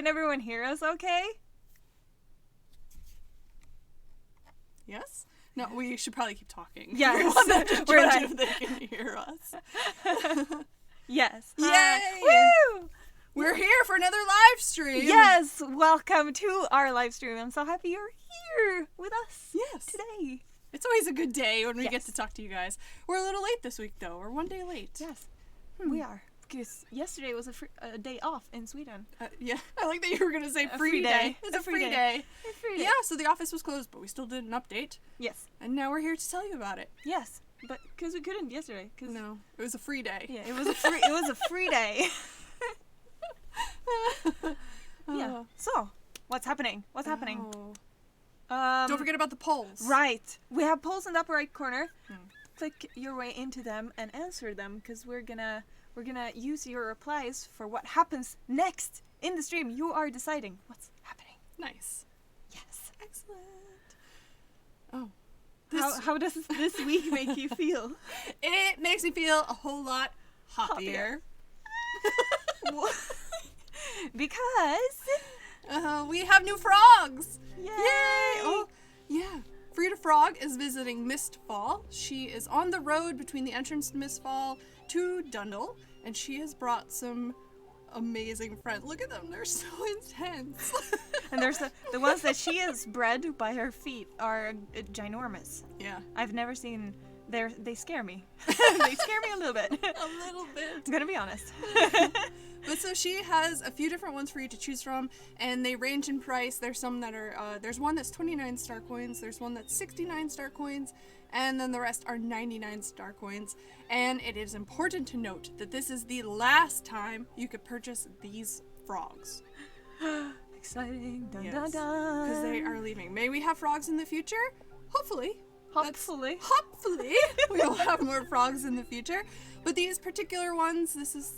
everyone hear us okay? Yes? No, we should probably keep talking. Yes. We want them to We're judge like- if they can hear us. Yes. Yay! Woo! We're here for another live stream. Yes, welcome to our live stream. I'm so happy you're here with us Yes. today. It's always a good day when we get Yes. to talk to you guys. We're a little late this week, though. We're one day late. Yes, we are. Because yesterday was a day off in Sweden. Yeah, I like that you were going to say A free free day. day. It's a A free free day. day. It's free day. Yeah, so the office was closed, but we still did an update. Yes. And now we're here to tell you about it. Yes. But because we couldn't yesterday. Cause, No, it was a free day. Yeah, it was a free. It was a free day. Yeah. So, what's happening? What's happening? Don't forget about the polls. Right. We have polls in the upper right corner. Click your way into them and answer them because we're gonna use your replies for what happens next in the stream. You are deciding what's happening. Nice. Yes. Excellent. Oh. How does this week make you feel? It makes me feel a whole lot happier. Because We have new frogs. Yay! Oh, yeah. Frida Frog is visiting Mistfall. She is on the road between the entrance to Mistfall to Dundull, and she has brought some amazing friends. Look at them, they're so intense. and there's the ones that she has bred by her feet are ginormous. Yeah. I've never seen. They scare me. They scare me a little bit. A little bit. I'm gonna be honest. But so she has a few different ones for you to choose from, and they range in price. There's some that are, there's one that's 29 star coins, there's one that's 69 star coins, and then the rest are 99 star coins. And it is important to note that this is the last time you could purchase these frogs. Exciting. Dun, Yes. dun, dun. Because they are leaving. May we have frogs in the future? Hopefully. Hopefully. Hopefully we'll have more frogs in the future. But these particular ones, this is,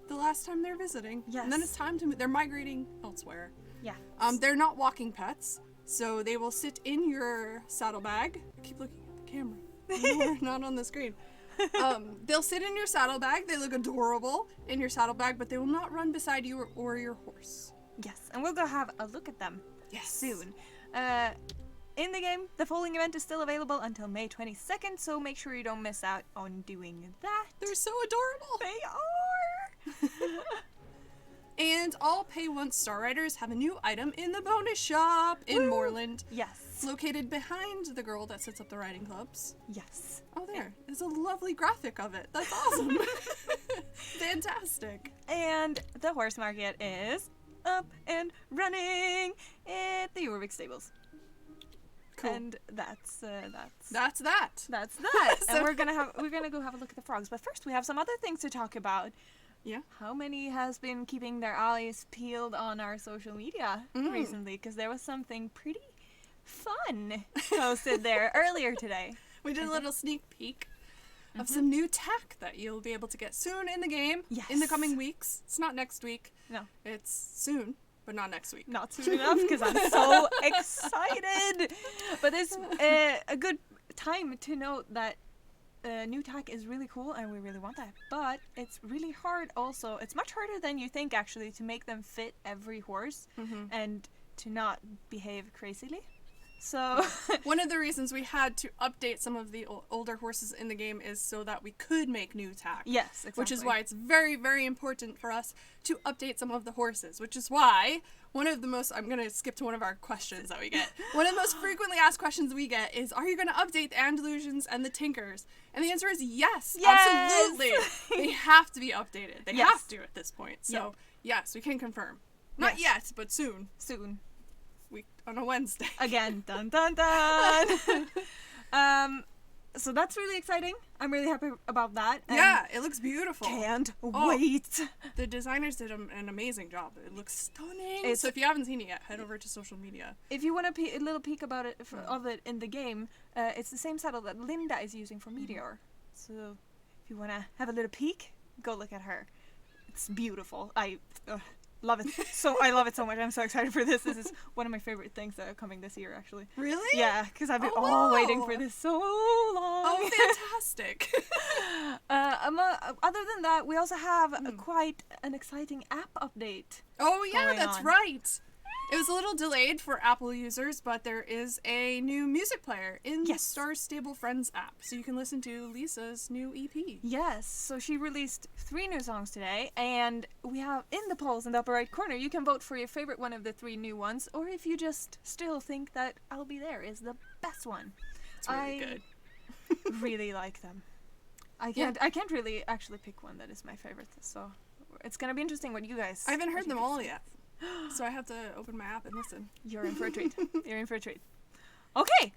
the last time they're visiting. Yes. And then it's time to move. They're migrating elsewhere. Yeah. They're not walking pets, so they will sit in your saddlebag. I keep looking at the camera. We're not on the screen. They'll sit in your saddlebag. They look adorable in your saddlebag, but they will not run beside you or your horse. Yes, and we'll go have a look at them soon. In the game, the foaling event is still available until May 22nd, so make sure you don't miss out on doing that. They're so adorable. They are! And all Pay Once Star Riders have a new item in the bonus shop in Moreland. Yes. Located behind the girl that sets up the riding clubs. Yes. Oh, there. There's a lovely graphic of it. That's awesome. Fantastic. And the horse market is up and running at the Jorvik stables. Cool. And that's That's that. And we're gonna go have a look at the frogs. But first, we have some other things to talk about. Yeah. How many has been keeping their eyes peeled on our social media recently? Because there was something pretty fun posted there earlier today. We did a little sneak peek of some new tack that you'll be able to get soon in the game. Yes. In the coming weeks. It's not next week. No, It's soon, but not next week. not soon enough because I'm so excited. But it's a good time to note that new tack is really cool and we really want that. But it's really hard also. It's much harder than you think actually to make them fit every horse and to not behave crazily. So One of the reasons we had to update some of the older horses in the game is so that we could make new tack. yes, exactly. Which is why it's very, very important for us to update some of the horses. Which is why one of the most, I'm going to skip to one of our questions that we get. One of the most frequently asked questions we get is, are you going to update the Andalusians and the Tinkers? And the answer is yes, Yes! absolutely. They have to be updated. They Yes. have to at this point. So yes, we can confirm. Not Yes. yet, but soon. Soon. On a Wednesday. Again. Dun dun dun. So that's really exciting. I'm really happy about that. And Yeah, it looks beautiful. can't wait. The designers did an amazing job. It looks stunning. So if you haven't seen it yet, head over to social media. If you want a little peek about it of it in the game, it's the same saddle that Linda is using for Meteor. So if you want to have a little peek, go look at her. It's beautiful. Love it. So I love it so much. I'm so excited for this. This is one of my favorite things that are coming this year, actually. Really? Yeah, because I've been waiting for this so long. Oh, fantastic. Other than that, we also have quite an exciting app update. Oh, yeah, going that's on. right. It was a little delayed for Apple users, but there is a new music player in the Star Stable Friends app, so you can listen to Lisa's new EP. Yes, so she released 3 new songs today, and we have in the polls in the upper right corner, you can vote for your favorite one of the 3 new ones, or if you just still think that I'll Be There is the best one. It's really good. really like them. I can't really actually pick one that is my favorite, so it's gonna be interesting what you guys... I haven't heard them all yet. So I have to open my app and listen. You're in for a treat. You're in for a treat. Okay.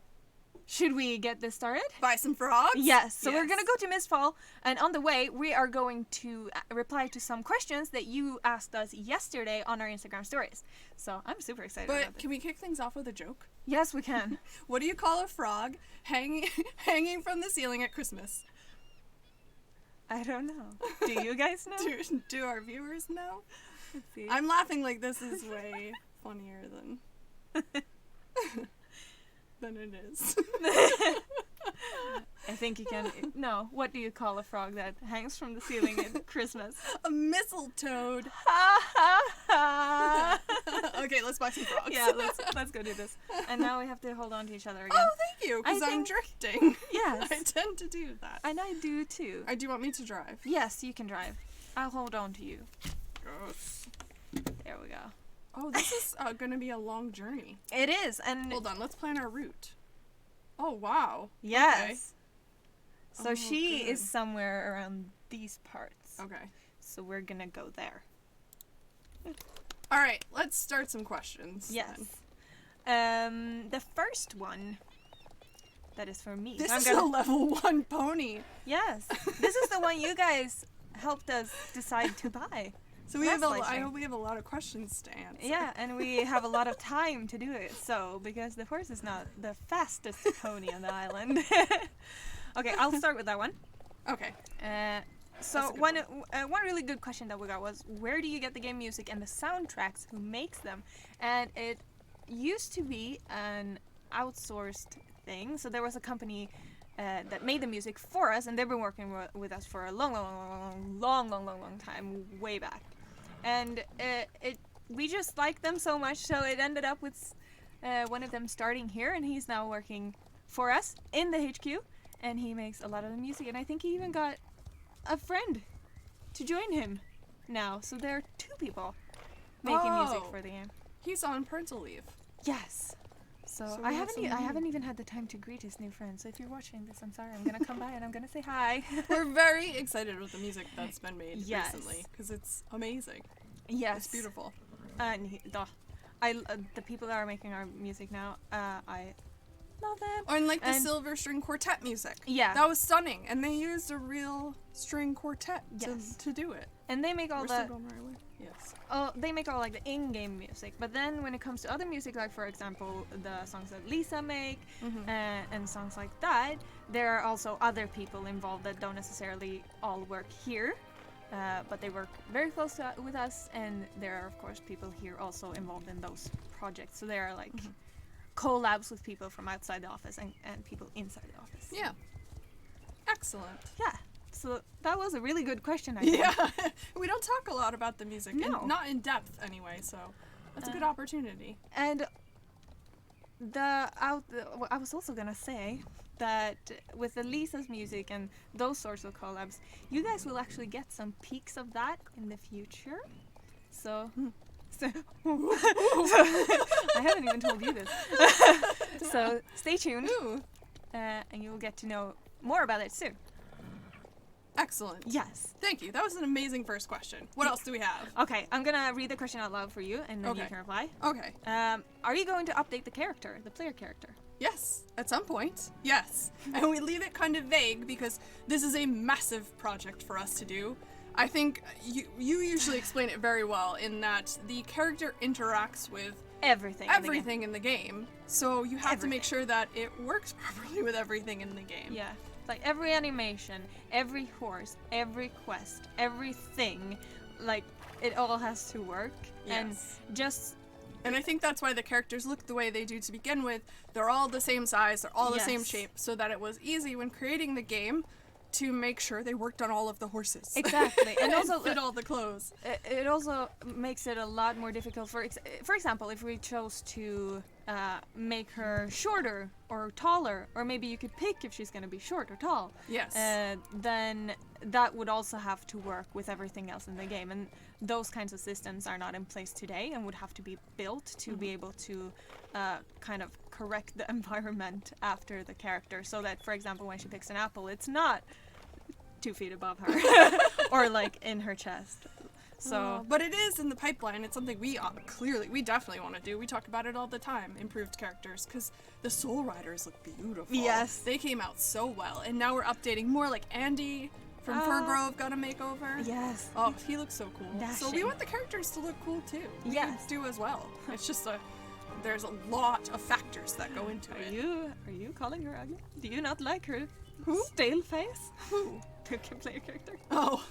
Should we get this started? Buy some frogs? Yes. So we're going to go to Mistfall. And on the way, we are going to reply to some questions that you asked us yesterday on our Instagram stories. So I'm super excited about But this. can we kick things off with a joke? Yes, we can. What do you call a frog hanging from the ceiling at Christmas? I don't know. Do you guys know? Do our viewers know? Let's see. I'm laughing like this is way funnier than it is. I think you can... No. What do you call a frog that hangs from the ceiling at Christmas? A mistletoe. Ha ha ha! Okay, let's buy some frogs. Yeah, let's go do this. And now we have to hold on to each other again. Oh, thank you, because I'm drifting. Yes. I tend to do that. And I do too. Do you want me to drive? Yes, you can drive. I'll hold on to you. Gross. There we go. Oh, this is going to be a long journey. It is, and... Hold on, let's plan our route. Oh, wow. Yes. Okay. So Oh, she good. is somewhere around these parts. Okay. So we're gonna go there. All right, let's start some questions. Yes. The first one, that is for me. This I'm is gonna... a level 1 pony. Yes. This is the one you guys helped us decide to buy. So we Last have live I stream. hope we have a lot of questions to answer. Yeah, and we have a lot of time to do it, so, because the horse is not the fastest pony on the island. Okay, I'll start with that one. Okay. So That's a good one really good question that we got was, where do you get the game music and the soundtracks? Who makes them? And it used to be an outsourced thing. So there was a company that made the music for us, and they've been working with us for a long time, way back. And we just liked them so much, so it ended up with one of them starting here, and he's now working for us in the HQ, and he makes a lot of the music, and I think he even got a friend to join him now. So there are 2 people making music for the game. He's on parental leave. Yes. So So I we have some haven't even had the time to greet his new friend. So if you're watching this, I'm sorry. I'm gonna come by and I'm gonna say hi. We're very excited with the music that's been made Yes. recently because it's amazing. Yes. It's beautiful. And the people that are making our music now, I love them. And like the And- silver string quartet music. Yeah. That was stunning. And they used a real string quartet Yes. to do it. And they make all We're the still going the right way? Yes. they make all like the in-game music. But then when it comes to other music, like for example the songs that Lisa make and songs like that, there are also other people involved that don't necessarily all work here. But they work very close with us, and there are of course people here also involved in those projects. So there are like collabs with people from outside the office and people inside the office. Yeah. Excellent. Yeah. So that was a really good question, I think. Yeah. We don't talk a lot about the music. No. Not in depth anyway, so that's a good opportunity. And I was also gonna say that with the Lisa's music and those sorts of collabs, you guys will actually get some peeks of that in the future. So, I haven't even told you this. So stay tuned, and you will get to know more about it soon. Excellent. Yes. Thank you. That was an amazing first question. What else do we have? Okay, I'm gonna read the question out loud for you, and then you Okay. can reply. Okay. Are you going to update the character, the player character? Yes, at some point. Yes. And we leave it kind of vague because this is a massive project for us to do. I think you usually explain it very well in that the character interacts with Everything. in the game. So you have to make sure that it works properly with everything in the game. Yeah. Like every animation, every horse, every quest, everything, like it all has to work. Yes. And I think that's why the characters look the way they do to begin with. They're all the same size, they're all the same shape, so that it was easy when creating the game to make sure they worked on all of the horses. Exactly. And also fit all the clothes. It also makes it a lot more difficult. For example, if we chose to make her shorter or taller, or maybe you could pick if she's going to be short or tall. Yes. Then that would also have to work with everything else in the game, and those kinds of systems are not in place today and would have to be built to be able to kind of correct the environment after the character, so that, for example, when she picks an apple, it's not 2 feet above her or like in her chest. So, but it is in the pipeline. It's something we definitely want to do. We talk about it all the time. Improved characters, because the Soul Riders look beautiful. Yes, they came out so well, and now we're updating more. Like Andy from Fir Grove got a makeover. Yes. Oh, he looks so cool. Dashing. So we want the characters to look cool too. Yes. We do as well. It's just there's a lot of factors that go into it. Are you calling her ugly? Do you not like her Who? stale face? Who? Who can play a character? Oh.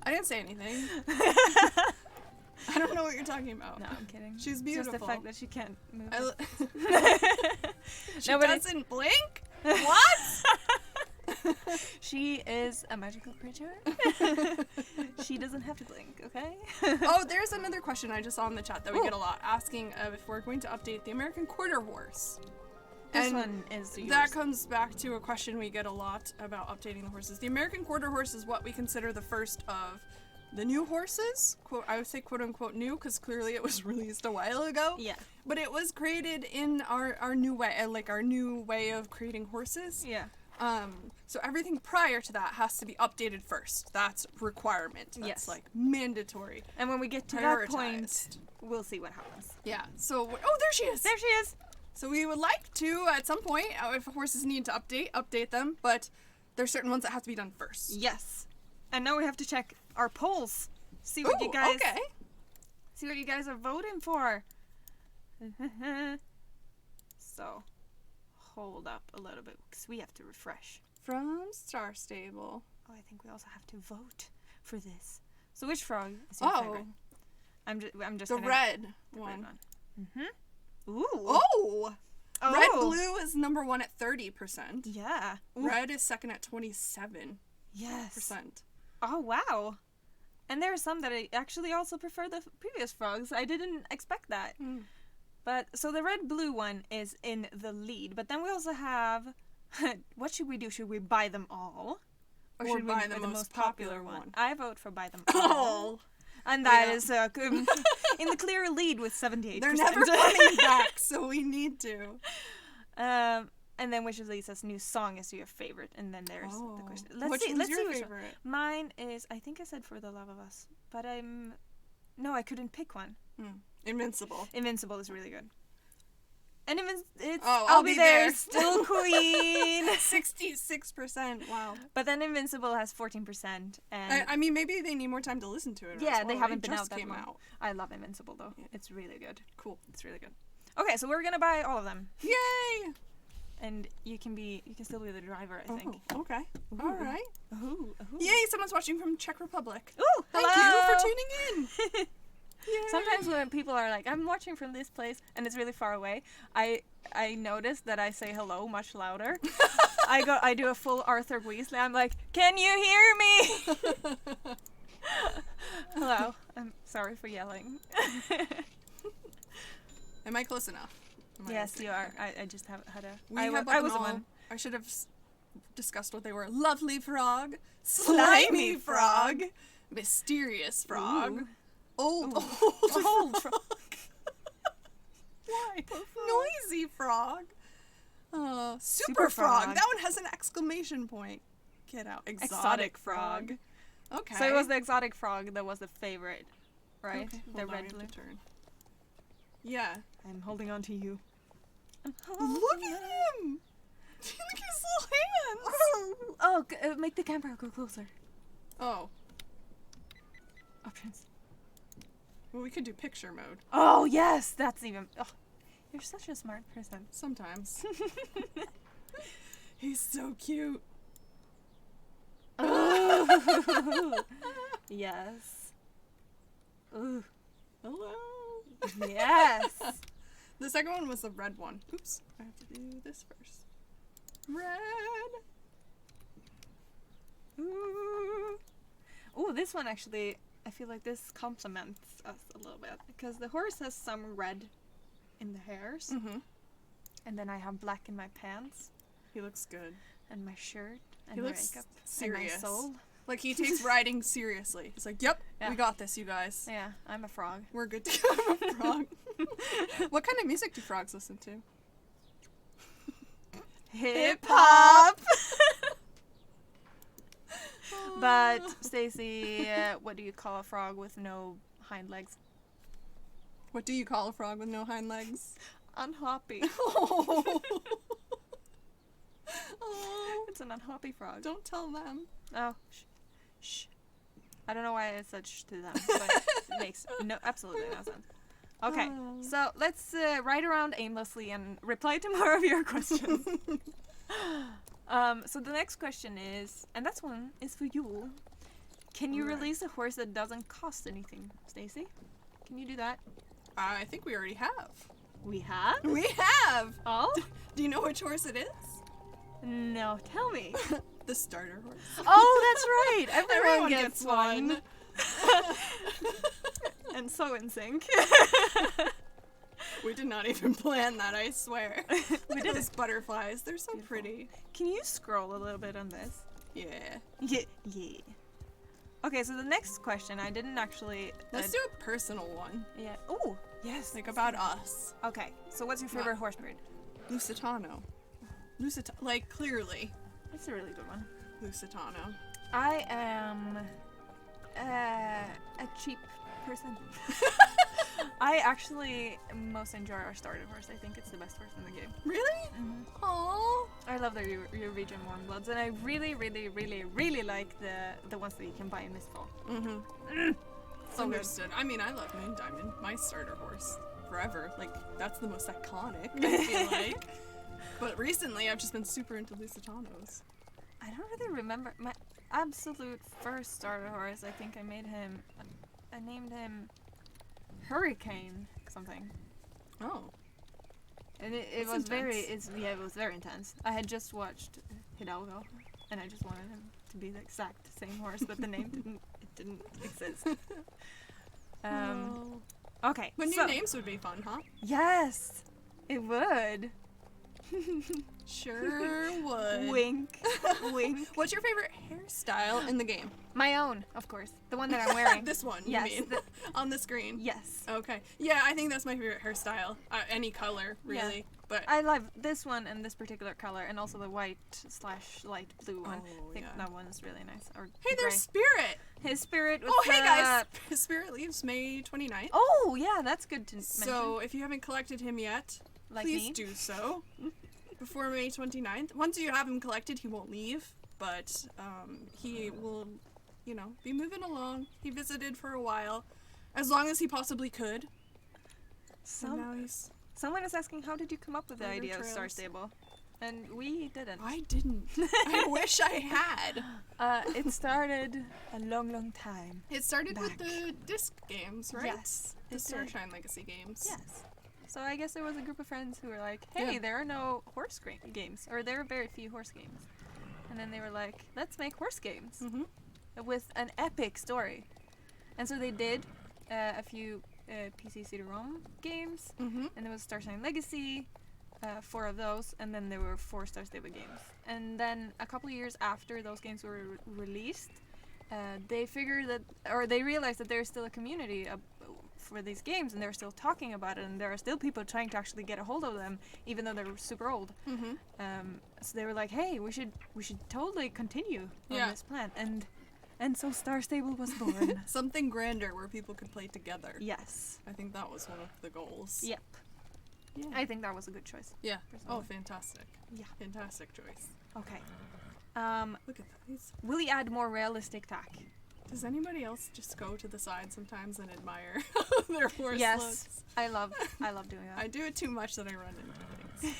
I didn't say anything. I don't know what you're talking about. No, I'm kidding. She's beautiful. Just the fact that she can't move. She doesn't blink? What? She is a magical creature. She doesn't have to blink, okay? Oh, there's another question I just saw in the chat that we get a lot, asking if we're going to update the American Quarter Horse. This one is yours. That comes back to a question we get a lot about updating the horses. The American Quarter Horse is what we consider the first of the new horses. I would say quote unquote new, because clearly it was released a while ago. Yeah. But it was created in our new way, our new way of creating horses. Yeah. So everything prior to that has to be updated first. That's requirement. That's like mandatory. And when we get to that point, we'll see what happens. Yeah. So, there she is. There she is. So we would like to, at some point, if horses need to update them, but there's certain ones that have to be done first. Yes. And now we have to check our polls. See what you guys are voting for. So, hold up a little bit, because we have to refresh. From Star Stable. Oh, I think we also have to vote for this. So which frog is your favorite? I'm just the red one. Mm-hmm. Ooh. Oh! Red Blue is number 1 at 30%. Yeah. Ooh. Red is second at 27%. Yes. Oh, wow. And there are some that I actually also prefer the previous frogs. I didn't expect that. But, so the red-blue one is in the lead. But then we also have, what should we do? Should we buy them all? Or should we buy the most popular one? I vote for buy them all. And that is in the clear lead with 78%. They're never coming back, so we need to. And then which of Lisa's new song is your favorite? And then there's the question. Let's see your which favorite? One. Mine is, I think I said For the Love of Us, but no, I couldn't pick one. Invincible. Invincible is really good. And I'll be there. Still queen. 66%. Wow. But then Invincible has 14%. And I mean, maybe they need more time to listen to it. Yeah, they haven't been out that came long. Out. I love Invincible though. Yeah. It's really good. Cool. It's really good. Okay, so we're gonna buy all of them. Yay! And you can still be the driver, I think. Okay. Ooh. All right. Ooh. Yay! Someone's watching from Czech Republic. Ooh! Thank you for tuning in. Sometimes when people are like, I'm watching from this place and it's really far away, I notice that I say hello much louder. I do a full Arthur Weasley. I'm like, can you hear me? Hello. I'm sorry for yelling. Am I close enough? Yes, you are. I just had a... I was one. I should have discussed what they were. Lovely frog. Slimy frog. Mysterious frog. Ooh. Old frog. Why? Noisy frog. Super frog. That one has an exclamation point. Get out. Exotic frog. Okay. So it was the exotic frog that was the favorite, right? Okay, the red blue. Turn. Yeah. I'm holding on to you. Look at him. Look at his little hands. Oh, make the camera go closer. Oh. Options. Well, we could do picture mode. Oh, yes. That's even... Oh, you're such a smart person. Sometimes. He's so cute. Oh. Yes. Ooh. Hello. Yes. The second one was the red one. Oops. I have to do this first. Red. Ooh, this one actually, I feel like this complements us a little bit because the horse has some red in the hairs, and then I have black in my pants. He looks good. And my shirt and He my looks makeup serious. and my soul. Like he takes riding seriously. He's like, "Yep, Yeah. we got this, you guys. Yeah, I'm a frog. We're good to go." I'm a frog. What kind of music do frogs listen to? Hip hop. But Stacy, what do you call a frog with no hind legs? What do you call a frog with no hind legs? Unhoppy. Oh. Oh. It's an unhoppy frog. Don't tell them. Oh, shh. I don't know why I said shh to them, but it makes absolutely no sense. Okay, so let's ride around aimlessly and reply to more of your questions. So the next question is, and that one is for you. Can you Alright. release a horse that doesn't cost anything, Stacy? Can you do that? I think we already have. We have? We have! Oh? Do you know which horse it is? No, tell me. The starter horse. Oh, that's right. Everyone gets gets one. one. And so in sync. We did not even plan that, I swear. We did Those butterflies, they're so Beautiful. pretty. Can you scroll a little bit on this? Yeah. Yeah. Yeah. Okay, so the next question, I didn't actually... Let's do a personal one. Yeah. Oh, yes. Like about us. Okay, so what's your favorite horse breed? Lusitano. Like, clearly. That's a really good one. Lusitano. I am a cheap person. I actually most enjoy our starter horse. I think it's the best horse in the game. Really? Mm-hmm. Aww. I love the Norwegian Warmbloods, and I really, really, really, really like the ones that you can buy in Mistfall. Mm-hmm. So good. Understood. I mean, I love Main Diamond, my starter horse, forever. Like, that's the most iconic, I feel like. But recently, I've just been super into Lusitanos. I don't really remember my absolute first starter horse. I think I named him Hurricane something. Oh. And it That's was intense. it was very intense. I had just watched Hidalgo, and I just wanted him to be the exact same horse, but the name didn't exist. Oh. Okay. But so, new names would be fun, huh? Yes, it would. Sure would. Wink, wink. What's your favorite hairstyle in the game? My own, of course, the one that I'm wearing. This one, Yes, you mean? On the screen? Yes. Okay. Yeah, I think that's my favorite hairstyle. Any color, really. But I love this one and this particular color, and also the white/light blue one. Oh, I think yeah. that one is really nice. Or hey, there's gray. Spirit! His spirit. With Oh, hey the- guys! Spirit leaves May 29th. Oh, yeah, that's good to mention. So if you haven't collected him yet, Like please me? do so before May 29th. Once you have him collected, he won't leave, but he will, be moving along. He visited for a while, as long as he possibly could. And now he's... Someone is asking, how did you come up with the Further idea of Star trails. Stable? And we didn't. I didn't. I wish I had. It started a long, long time. It started with Back. the disc games, right? Yes, The it did. Starshine Legacy games. Yes. So I guess there was a group of friends who were like, hey, Yeah. there are no horse games, or there are very few horse games. And then they were like, let's make horse games Mm-hmm. with an epic story. And so they did a few PC CD-ROM games, Mm-hmm. and there was Starshine Legacy, 4 of those, and then there were 4 Star Stable games. And then a couple of years after those games were released, they figured that, or they realized that there's still a community for these games, and they're still talking about it, and there are still people trying to actually get a hold of them, even though they're super old. Mm-hmm. So they were like, hey, we should totally continue on Yeah. this plan, and so Star Stable was born. Something grander where people could play together. Yes. I think that was one of the goals. Yep. Yeah. I think that was a good choice. Yeah. Oh, personally. fantastic. Yeah. Fantastic choice. Okay. Look at these. Will you add more realistic tack? Does anybody else just go to the side sometimes and admire their horse Yes. looks? I love doing that. I do it too much that I run into things.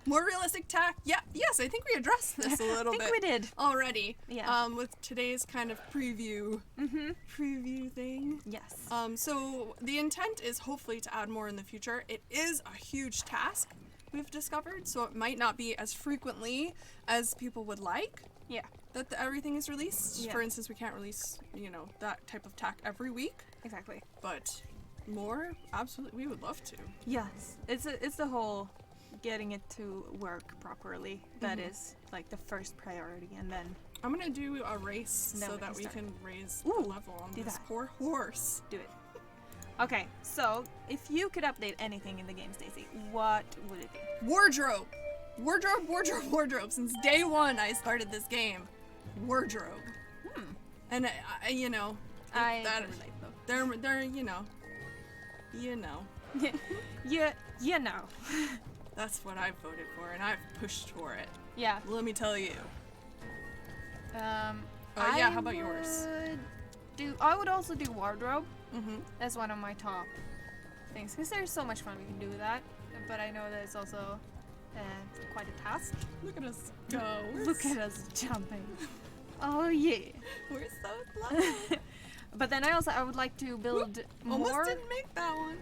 More realistic tack. Yeah, yes, I think we addressed this a little bit. I think we did. Already. Yeah. With today's kind of preview thing. Yes. So the intent is hopefully to add more in the future. It is a huge task, we've discovered, so it might not be as frequently as people would like. Yeah. That everything is released. Yeah. For instance, we can't release, that type of tack every week, Exactly. but more, absolutely, we would love to. Yes. It's the whole getting it to work properly that is like the first priority, and then I'm gonna do a race Then so we that can we start. can raise the Ooh, level on do this that. poor horse. do it. Okay, so if you could update anything in the game, Stacy, what would it be? Wardrobe. Wardrobe. Since day one I started this game. Wardrobe. And I I that, can relate though. they're You know. that's what I voted for, and I've pushed for it. Yeah. Let me tell you. Yeah, how about yours? I would also do wardrobe. Mm-hmm. That's one of my top things, because there's so much fun we can do with that. But I know that it's also quite a task. Look at us go. Look at us jumping. Oh yeah. We're so close. But then I would like to build more. Almost didn't make that one.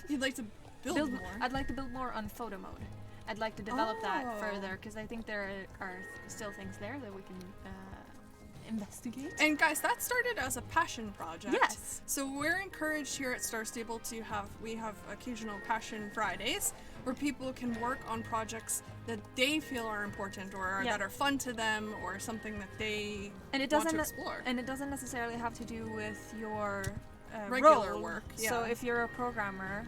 You'd like to build more. I'd like to build more on photo mode. I'd like to develop that Oh. further, because I think there are still things there that we can investigate. And guys, that started as a passion project. Yes. So we're encouraged here at Star Stable to have occasional Passion Fridays where people can work on projects that they feel are important or Yeah. that are fun to them or something that they And it want doesn't to explore. and it doesn't necessarily have to do with your Regular role. work, So yeah. if you're a programmer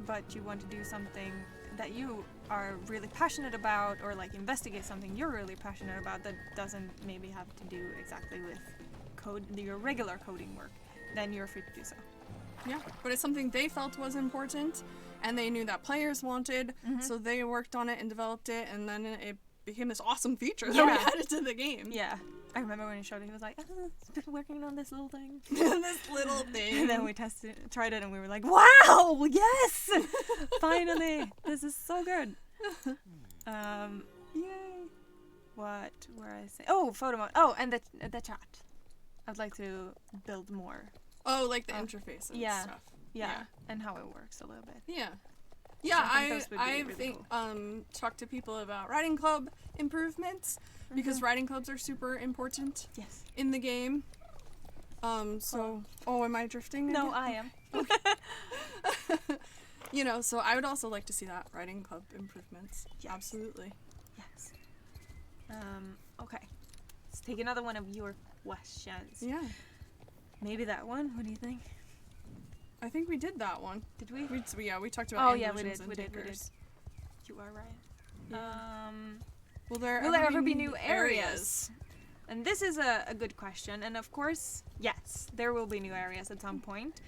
but you want to do something that you are really passionate about, or like investigate something you're really passionate about that doesn't maybe have to do exactly with your regular coding work, then you're free to do so. Yeah, but it's something they felt was important and they knew that players wanted, so they worked on it and developed it, and then it became this awesome feature that we Yeah. added to the game. Yeah. I remember when he showed it, he was like, I've been working on this little thing. This little thing. And then we tried it, and we were like, wow, yes! Finally! This is so good. Yay. What were I saying? Oh, photo mode. Oh, and the chat. I'd like to build more. Oh, like the interface and yeah. stuff. Yeah, and how it works a little bit. Yeah. Yeah, I think those would be I really think talked to people about riding club improvements because riding clubs are super important Yes. in the game. Am I drifting? No, again? I am. So I would also like to see that riding club improvements. Yes. Absolutely. Yes. Okay. Let's take another one of your questions. Yeah. Maybe that one. What do you think? I think we did that one. Did we? We talked about Oh yeah, we illusions did. and We did. takers. You are right. Yeah. Will Will there ever be new areas? And this is a good question. And of course, yes, there will be new areas at some point.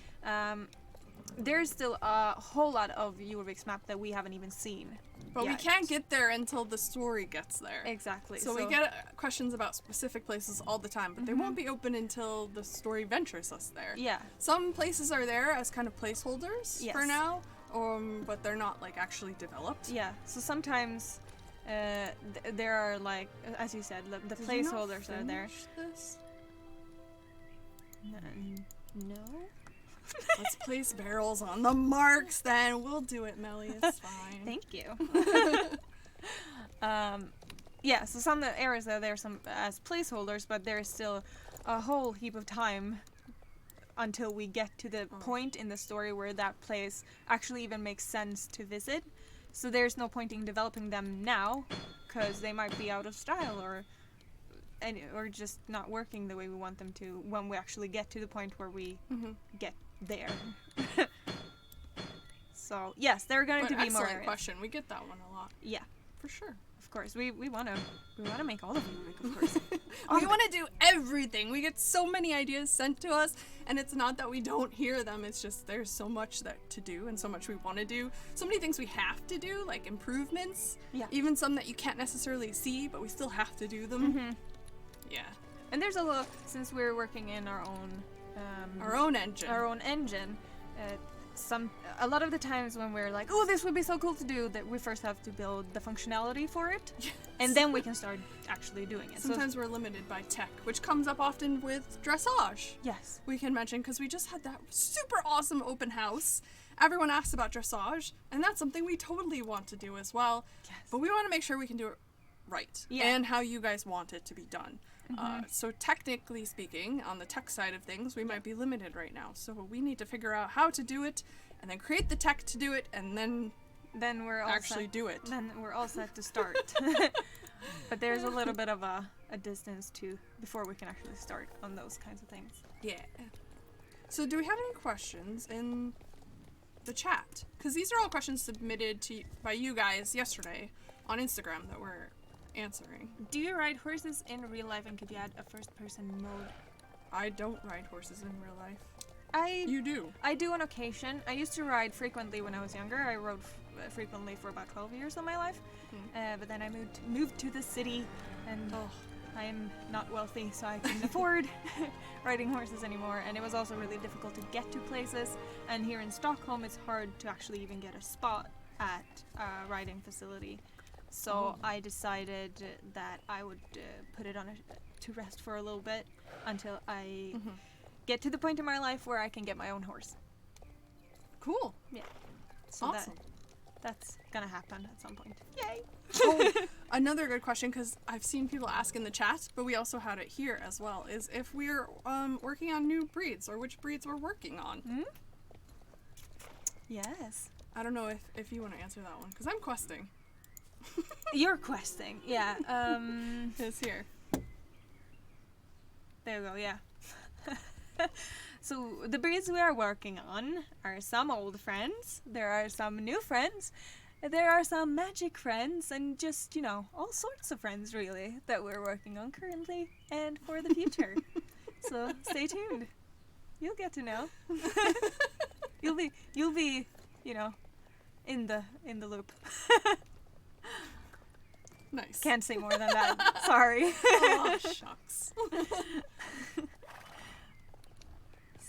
There's still a whole lot of Jorvik's map that we haven't even seen. But we yet. can't get there until the story gets there. Exactly. So we get questions about specific places all the time, but they won't be open until the story ventures us there. Yeah. Some places are there as kind of placeholders for Yes. now, but they're not like actually developed. Yeah. So sometimes there are, like, as you said, the Did you not placeholders are there. finish This? No. Let's place barrels on the marks then. We'll do it, Melly. It's fine. Thank you. Yeah, so some areas are there some as placeholders, but there's still a whole heap of time until we get to the point in the story where that place actually even makes sense to visit. So there's no point in developing them now, because they might be out of style or just not working the way we want them to when we actually get to the point where we get there. So yes, there are going to be more excellent areas. question. We get that one a lot. Yeah, For sure. of course. We want to make all of Jorvik, of course. We want to do everything. We get so many ideas sent to us, and it's not that we don't hear them. It's just there's so much to do and so much we want to do. So many things we have to do, like improvements. Yeah. Even some that you can't necessarily see, but we still have to do them. Yeah. And there's a little, since we're working in our own Our own engine. engine, a lot of the times when we're like, oh, this would be so cool to do, that we first have to build the functionality for it, and then we can start actually doing it. Sometimes we're limited by tech, which comes up often with dressage. Yes. We can mention, because we just had that super awesome open house. Everyone asks about dressage, and that's something we totally want to do as well. Yes. But we want to make sure we can do it right, and how you guys want it to be done. So technically speaking, on the tech side of things, we might be limited right now. So we need to figure out how to do it, and then create the tech to do it, and then we're all actually set. do it. Then we're all set to start. But there's a little bit of a distance before we can actually start on those kinds of things. Yeah. So do we have any questions in the chat? Because these are all questions submitted by you guys yesterday on Instagram that we're answering. Do you ride horses in real life, and could you add a first-person mode? I don't ride horses in real life. You do? I do on occasion. I used to ride frequently when I was younger. I rode frequently for about 12 years of my life. But then I moved to the city, and I'm not wealthy, so I couldn't afford riding horses anymore. And it was also really difficult to get to places. And here in Stockholm, it's hard to actually even get a spot at a riding facility. So I decided that I would put it on to rest for a little bit until I get to the point in my life where I can get my own horse. Cool. Yeah. So awesome. That's gonna happen at some point. Yay! Another good question, because I've seen people ask in the chat, but we also had it here as well, is if we're working on new breeds, or which breeds we're working on. Yes. I don't know if you want to answer that one, because I'm questing. You're questing, yeah. It's here. There you go, yeah. So the breeds we are working on are some old friends, there are some new friends, there are some magic friends, and just, all sorts of friends, really, that we're working on currently and for the future. So stay tuned. You'll get to know. You'll be, in the loop. Nice. Can't say more than that. Sorry. Oh, shucks.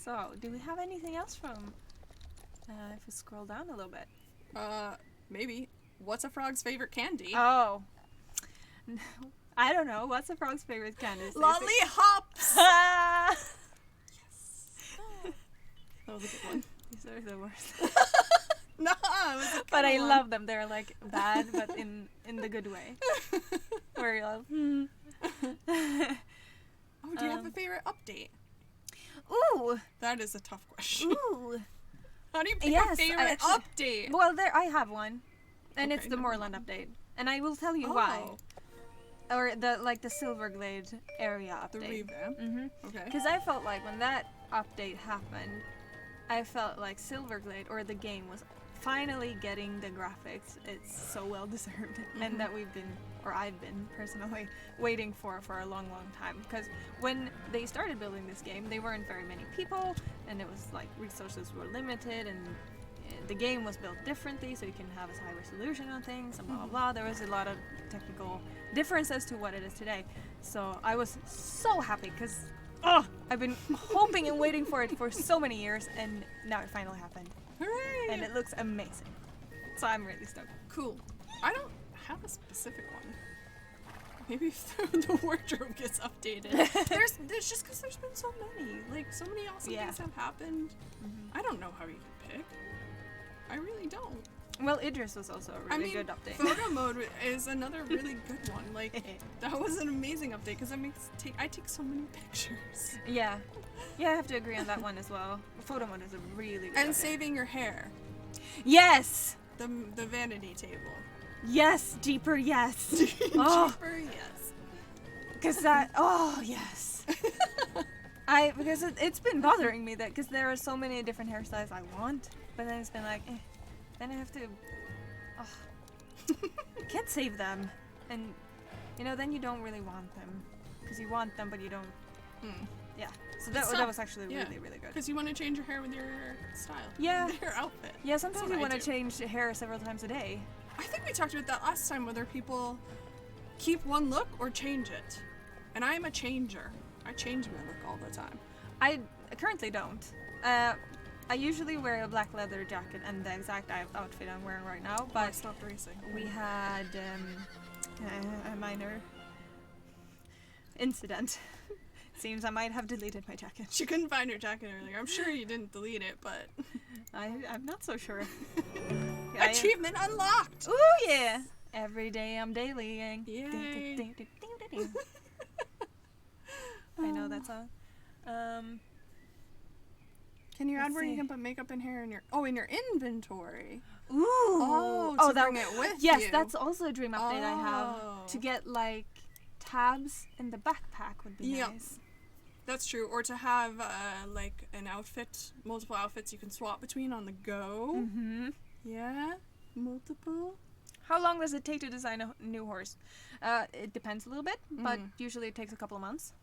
So, do we have anything else from, if we scroll down a little bit? Maybe. What's a frog's favorite candy? Oh. I don't know. What's a frog's favorite candy? Lollipops! Yes. That was a good one. These are the worst. No, it was a good But I one. love them. They're like bad, but in the good way. Where you're like, Oh, do you have a favorite update? Ooh. That is a tough question. Ooh. How do you pick Yes, a favorite update? Well, I have one. And Okay, it's the never Moorland update. And I will tell you why. Or the Silverglade area update. The revamp? Okay. Because I felt like when that update happened, I felt like Silverglade, or the game, was finally getting the graphics it's so well deserved, and that I've been personally waiting for a long time. Because when they started building this game, they weren't very many people, and it was like resources were limited, and the game was built differently, so you can have a high resolution on things, and blah blah blah. There was a lot of technical differences to what it is today. So I was so happy, because I've been hoping and waiting for it for so many years, and now it finally happened. Hooray! And it looks amazing. So I'm really stoked. Cool. I don't have a specific one. Maybe if the wardrobe gets updated. There's just because there's been so many. Like, so many awesome things have happened. I don't know how you can pick. I really don't. Well, Idris was also a really good update. Photo mode is another really good one. Like, that was an amazing update because I take so many pictures. Yeah, I have to agree on that one as well. Photo mode is a really good And update. saving your hair. Yes! The vanity table. Yes, deeper yes. Cheaper, yes. Because yes. Because it's been bothering me because there are so many different hairstyles I want, but then it's been like, then I have to, can't save them, and then you don't really want them, because you want them but you don't. Yeah. So that was actually really really good. Because you want to change your hair with your style. Yeah. With your outfit. Yeah. Sometimes That's you what want I to do. change hair several times a day. I think we talked about that last time, whether people keep one look or change it. And I am a changer. I change my look all the time. I currently don't. I usually wear a black leather jacket and the exact outfit I'm wearing right now, I but stopped racing. we had a minor incident. Seems I might have deleted my jacket. She couldn't find her jacket earlier. I'm sure you didn't delete it, but... I'm not so sure. Achievement unlocked! Ooh, yeah! Every day I'm dailying. Yay. I know that song. Can you add Let's where you see. can put makeup and hair in your... Oh, in your inventory. Ooh! Oh, to bring it with yes, you. that's also a dream update I have. Oh. To get, like, tabs in the backpack would be Yep. nice. That's true. Or to have, like, an outfit, multiple outfits you can swap between on the go. Mm-hmm. Yeah, multiple. How long does it take to design a new horse? It depends a little bit, but usually it takes a couple of months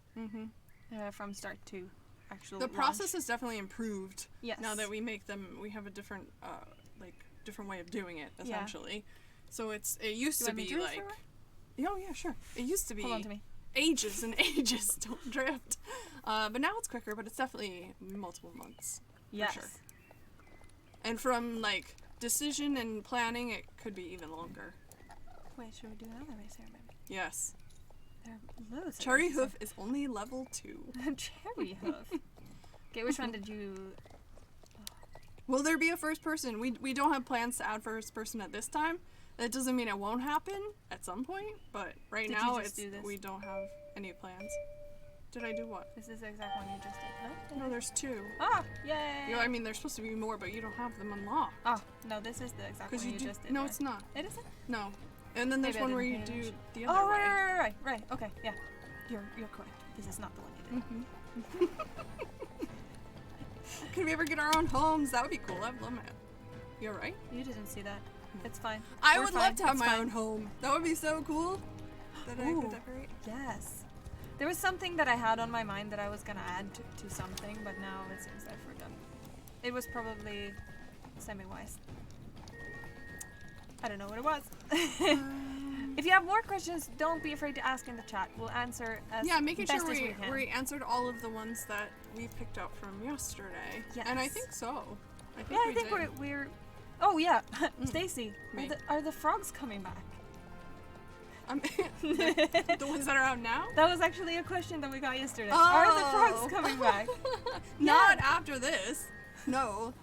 from start to actual The launch. process has definitely improved. Yes. Now that we make them, we have a different, different way of doing it, essentially. So it used You to want me be to like... refer? Oh, yeah, sure. It used to be Hold on to me. ages and ages, don't drift. But now it's quicker, but it's definitely multiple months. Yes. For sure. And from, like, decision and planning, it could be even longer. Wait, should we do another race here, maybe? Yes. There are loads of Cherry races. Hoof is only level 2. Cherry Hoof. Okay, which one did you... Will there be a first person? We don't have plans to add first person at this time. That doesn't mean it won't happen at some point, but right Did now you just do this? we don't have any plans. Did I do what? Is this the exact one you just did? No, there's 2. Ah, yay! You know, I mean, there's supposed to be more, but you don't have them unlocked. Oh, no, this is the exact one Because you just did. No, right? it's not. It isn't? No. And then there's Maybe I one where didn't you pay do attention. the other Oh, way. right. Okay, yeah. You're correct. This is not the one you did. Could we ever get our own homes? That would be cool. I'd love it. You're right. You didn't see that. It's fine. I We're would fine. love to have It's my fine. own home. That would be so cool. That I Ooh. could decorate. Yes. There was something that I had on my mind that I was gonna add to something, but now it seems I've forgotten. It was probably semi-wise. I don't know what it was. If you have more questions, don't be afraid to ask in the chat. We'll answer as Making best sure as we can. we answered all of the ones that we picked out from yesterday. Yes. And I think so. I think Yeah, I think did. we're. Oh yeah, Stacy. Me. Are the frogs coming back? The ones that are out now? That was actually a question that we got yesterday. Are the frogs coming back? Not after this. No.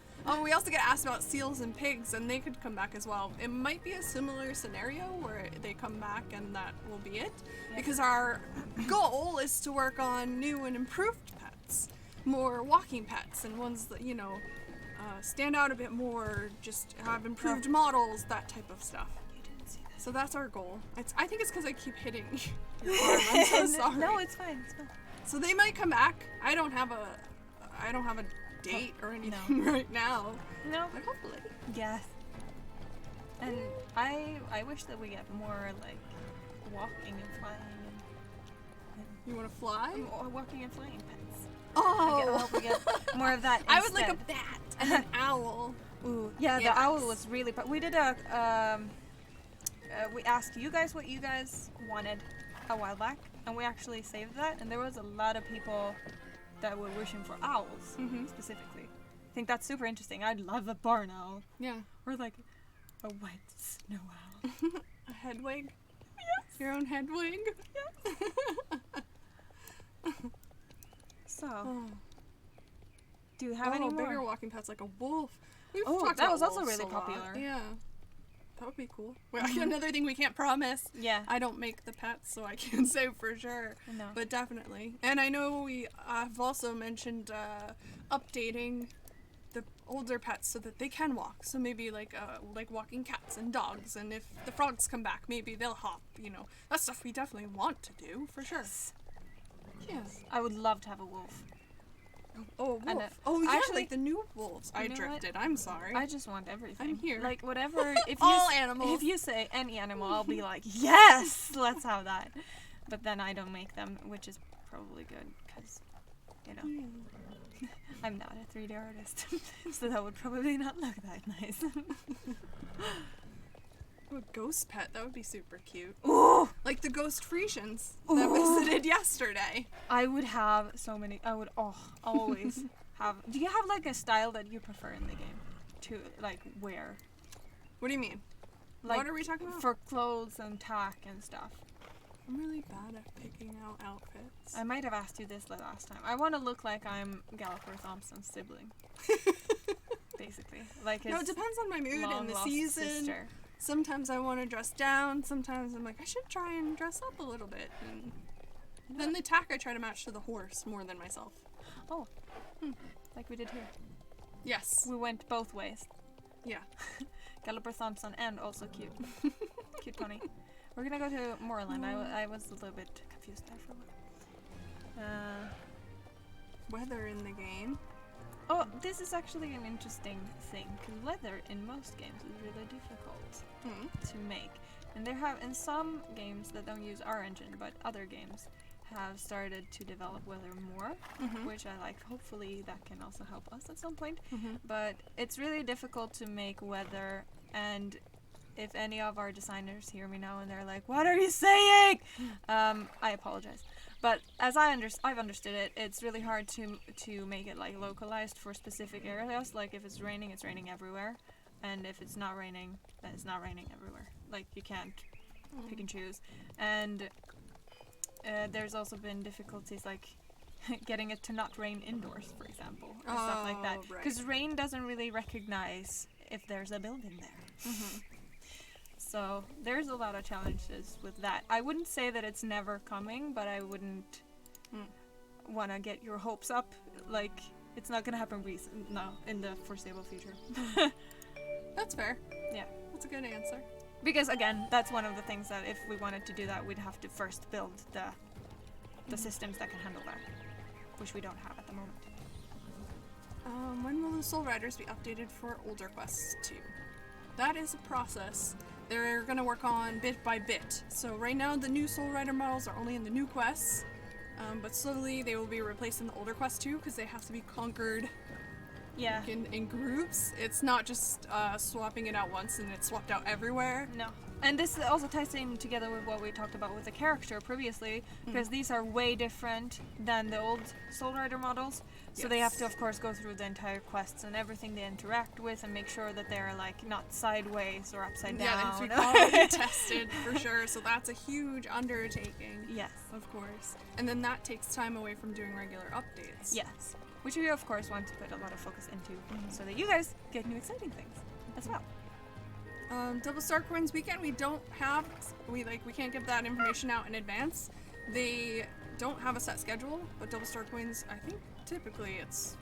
We also get asked about seals and pigs, and they could come back as well. It might be a similar scenario where they come back and that will be it. Because our goal is to work on new and improved pets. More walking pets and ones that, stand out a bit more, just have improved models, that type of stuff. You didn't see this. So that's our goal. I think it's because I keep hitting your arm. I'm so sorry. No, it's fine. It's fine. So they might come back. I don't have a date or anything right now. No. But hopefully. Yes. And I wish that we get more like walking and flying and You want to fly? or walking and flying pets. I Oh. hope we get more of that. I would like a instead. bat and an owl. Ooh, yeah, Yes. the owl was really. But we did we asked you guys what you guys wanted a while back, and we actually saved that. And there was a lot of people that were wishing for owls specifically. I think that's super interesting. I'd love a barn owl, Yeah. or like a white snow owl. A headwig? Yes. Your own headwig? So, Oh. do you have any more? bigger walking pets like a wolf. We've Oh, talked that about was also wolves really a lot. popular. Yeah. That would be cool. Well, another thing we can't promise. Yeah. I don't make the pets, so I can't say for sure. No. But definitely. And I know we have also mentioned updating the older pets so that they can walk. So maybe like walking cats and dogs. And if the frogs come back, maybe they'll hop. That's stuff we definitely want to do for sure. Yes. I would love to have a wolf. Oh, And, wolf. Oh, yeah, actually- like the new wolves. I You know what? drifted. I'm sorry. I just want everything. I'm here. Like whatever. If All you animals. If you say any animal, I'll be like, yes, let's have that. But then I don't make them, which is probably good because, I'm not a 3D artist, so that would probably not look that nice. Oh, a ghost pet. That would be super cute. Ooh, Like the ghost Frisians that visited yesterday. I would have so many. I would always. have... Do you have, like, a style that you prefer in the game to, like, wear? What do you mean? Like, what are we talking about? For clothes and tack and stuff. I'm really bad at picking out outfits. I might have asked you this the last time. I want to look like I'm Gallagher Thompson's sibling. Basically. Like his No, it depends on my mood and the long-lost season. sister. Sometimes I want to dress down. Sometimes I'm like, I should try and dress up a little bit. And then the tack I try to match to the horse more than myself. Oh. Like we did here. Yes. We went both ways. Yeah. Gallagher Thompson and also cute. Cute pony. We're gonna go to Moorland. I was a little bit confused there for a while. Weather in the game. Oh, this is actually an interesting thing, because weather in most games is really difficult to make. And there have, in some games that don't use our engine, but other games have started to develop weather more, which I like. Hopefully that can also help us at some point. But it's really difficult to make weather, and if any of our designers hear me now and they're like, "What are you saying?" I apologize. But as I've understood it, it's really hard to make it like localized for specific areas. Like if it's raining everywhere, and if it's not raining, then it's not raining everywhere. Like you can't pick and choose. And there's also been difficulties like getting it to not rain indoors, for example, and stuff like that. Because rain doesn't really recognize if there's a building there. So there's a lot of challenges with that. I wouldn't say that it's never coming, but I wouldn't want to get your hopes up. Like, it's not going to happen in the foreseeable future. That's fair. Yeah. That's a good answer. Because, again, that's one of the things that if we wanted to do that, we'd have to first build the systems that can handle that, which we don't have at the moment. When will the Soul Riders be updated for older quests too? That is a process. They're going to work on bit by bit. So right now the new Soul Rider models are only in the new quests, but slowly they will be replaced in the older quests too, because they have to be conquered in groups. It's not just swapping it out once and it's swapped out everywhere. No. And this also ties in together with what we talked about with the character previously, because these are way different than the old Soul Rider models. So they have to, of course, go through the entire quests and everything they interact with and make sure that they're, like, not sideways or upside down. Yeah, they have to be quality tested for sure, so that's a huge undertaking. Yes. Of course. And then that takes time away from doing regular updates. Yes. Which we, of course, want to put a lot of focus into so that you guys get new exciting things as well. Double Star Coins weekend, we can't give that information out in advance. They don't have a set schedule, but Double Star Coins, I think typically it's,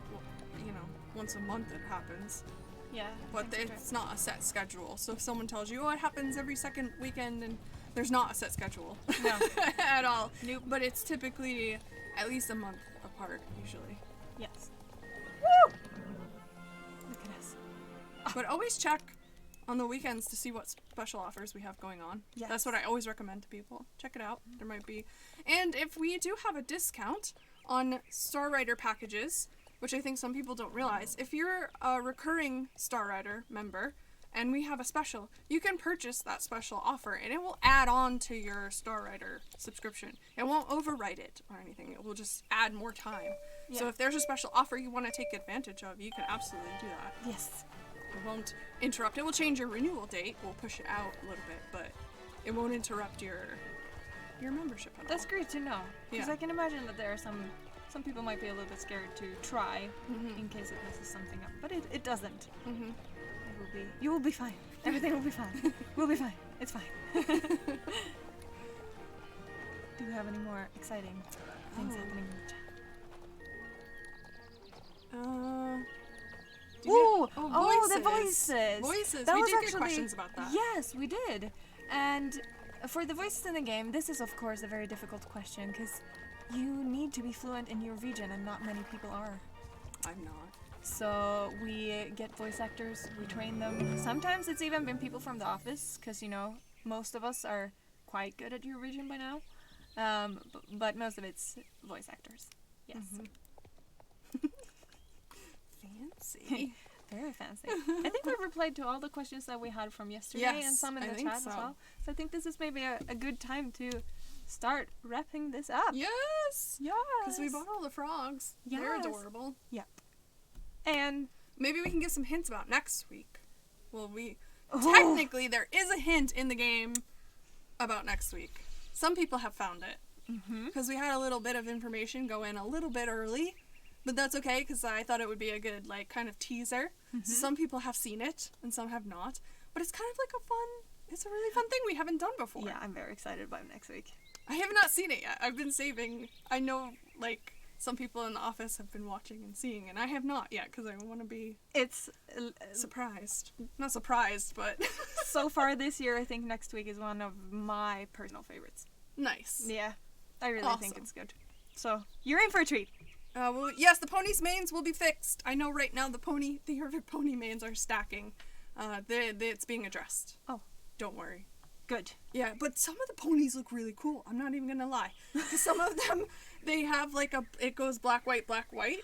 once a month it happens. Yeah. But it's not a set schedule. So if someone tells you, it happens every second weekend, and there's not a set schedule. No. At all. Nope. But it's typically at least a month apart, usually. Yes. Woo! Look at us. But always check on the weekends to see what special offers we have going on. Yes. That's what I always recommend to people. Check it out. There might be. And if we do have a discount on Star Rider packages, which I think some people don't realize, if you're a recurring Star Rider member and we have a special, you can purchase that special offer and it will add on to your Star Rider subscription. It won't overwrite it or anything. It will just add more time. Yeah. So if there's a special offer you want to take advantage of, you can absolutely do that. Yes. It won't interrupt. It will change your renewal date. We'll push it out a little bit, but it won't interrupt your membership at all. That's great to know. Because Yeah. I can imagine that there are some people might be a little bit scared to try in case it messes something up. But it doesn't. You will be fine. Everything will be fine. We'll be fine. It's fine. Do you have any more exciting things happening in the chat? The voices. Voices. That We was did actually get questions about that. Yes, we did. And for the voices in the game, this is of course a very difficult question because you need to be fluent in your region, and not many people are. I'm not. So we get voice actors, we train them. Sometimes it's even been people from the office, because most of us are quite good at your region by now. But most of it's voice actors. Yes. Fancy. Very fancy. I think we've replied to all the questions that we had from yesterday and some in the chat as well. So I think this is maybe a good time to start wrapping this up. Yes! Yes! Because we bought all the frogs. Yes. They're adorable. Yep. And maybe we can give some hints about next week. Well, technically there is a hint in the game about next week. Some people have found it. Because we had a little bit of information go in a little bit early. But that's okay, because I thought it would be a good, like, kind of teaser. So some people have seen it, and some have not. But it's kind of like it's a really fun thing we haven't done before. Yeah, I'm very excited about next week. I have not seen it yet. I've been saving. I know, like, some people in the office have been watching and seeing, and I have not yet, because I want to be surprised. Not surprised, but... So far this year, I think next week is one of my personal favorites. Nice. Yeah, I really think it's good. So, you're in for a treat. Well, yes, the ponies' mains will be fixed. I know right now the Jorvik pony mains are stacking. It's being addressed. Oh. Don't worry. Good. Yeah, but some of the ponies look really cool. I'm not even gonna lie. Some of them, they have like it goes black, white,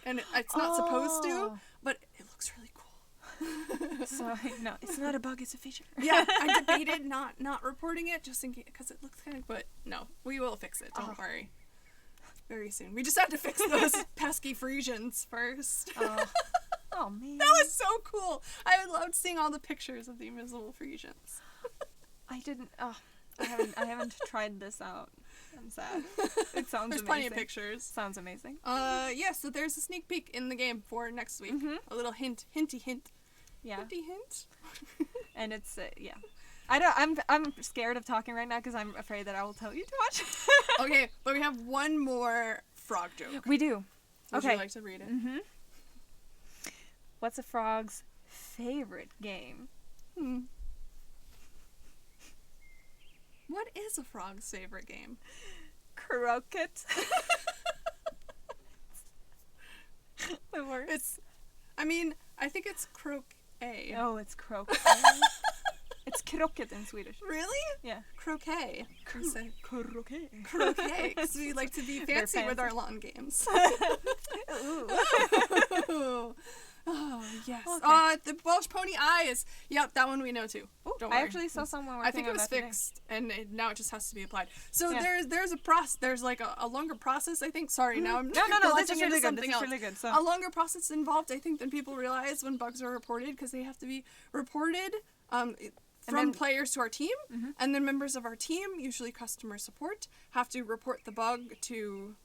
and it's not supposed to, but it looks really cool. So, no, it's not a bug, it's a feature. Yeah, I debated not reporting it just in case, because it looks kind of, but no, we will fix it. Don't worry. Very soon. We just had to fix those pesky Frisians first. Oh man. That was so cool. I loved seeing all the pictures of the invisible Frisians. I haven't tried this out. I'm sad. It sounds There's amazing. plenty of pictures. Sounds amazing. Yeah, so there's a sneak peek in the game for next week. A little hinty hint. Yeah. Hinty hint. And it's yeah. I'm scared of talking right now because I'm afraid that I will tell you too much. Okay, but we have one more frog joke. We do. Would you like to read it? What's a frog's favorite game? What is a frog's favorite game? Croquet. The worst. I think it's croquet. Oh, it's croquet. It's croquet in Swedish. Really? Yeah. Croquet. Croquet. Croquet. Because we like to be fancy with our lawn games. Ooh. Oh, yes. Okay. The Welsh pony eyes. Yep, that one we know too. Ooh, Don't worry. I actually saw someone working on that. I think it was today. fixed, and now it just has to be applied. So Yeah. there's a process. There's like a longer process, I think. Sorry, now I'm No. This is into really good. something This is else. really good. So. A longer process involved, I think, than people realize when bugs are reported, because they have to be reported from players to our team, and then members of our team, usually customer support, have to report the bug to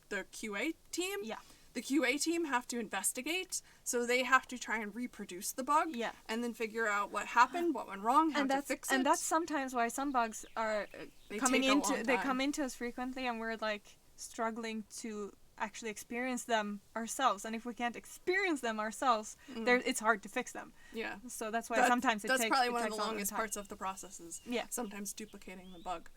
the QA team. Yeah. The QA team have to investigate, so they have to try and reproduce the bug, and then figure out what happened, what went wrong, how to fix it. And that's sometimes why some bugs are They come into us frequently, and we're like struggling to actually experience them ourselves. And if we can't experience them ourselves, it's hard to fix them. Yeah. So that's why sometimes it takes. That's probably one of the long longest parts of the process is Yeah. sometimes duplicating the bug.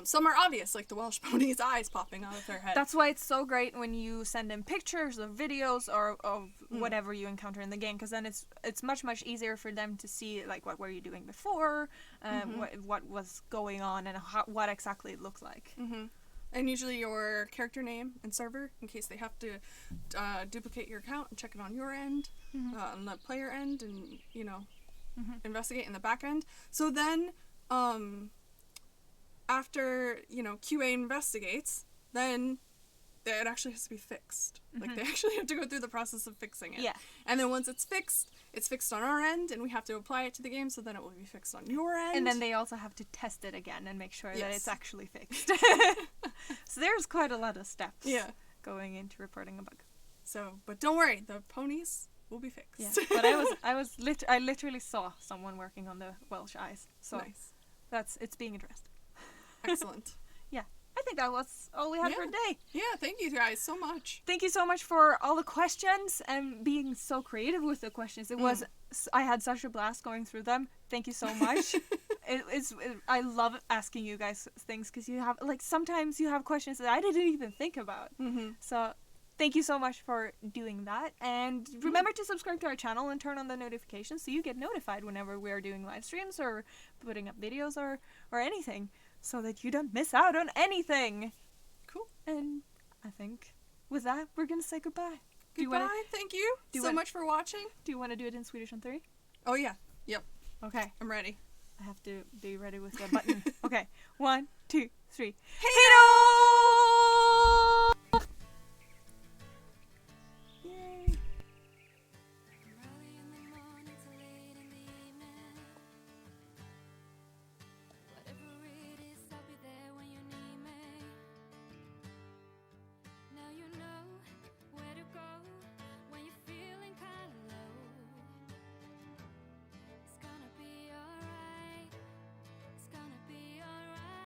Some are obvious, like the Welsh pony's eyes popping out of their head. That's why it's so great when you send in pictures or videos or of whatever you encounter in the game, because then it's much easier for them to see like what were you doing before, what was going on, and what exactly it looks like. And usually your character name and server, in case they have to duplicate your account and check it on your end, on the player end, and investigate in the back end. So then, after QA investigates, then it actually has to be fixed. Like they actually have to go through the process of fixing it. Yeah. And then once it's fixed on our end, and we have to apply it to the game, so then it will be fixed on your end. And then they also have to test it again and make sure that it's actually fixed. So there's quite a lot of steps going into reporting a bug. So, but don't worry, the ponies will be fixed. Yeah. But I literally saw someone working on the Welsh eyes. So nice. It's being addressed. Excellent. Yeah. I think that was all we had for today. Yeah, thank you guys so much. Thank you so much for all the questions and being so creative with the questions. I had such a blast going through them. Thank you so much. I love asking you guys things because you have sometimes you have questions that I didn't even think about. So thank you so much for doing that. And remember to subscribe to our channel and turn on the notifications so you get notified whenever we're doing live streams or putting up videos or anything, so that you don't miss out on anything. Cool. And I think with that, we're going to say goodbye. Goodbye. Thank you so much for watching. Do you want to do it in Swedish on 3? Oh, yeah. Yep. Okay. I'm ready. I have to be ready with the button. Okay. 1, 2, 3. Hej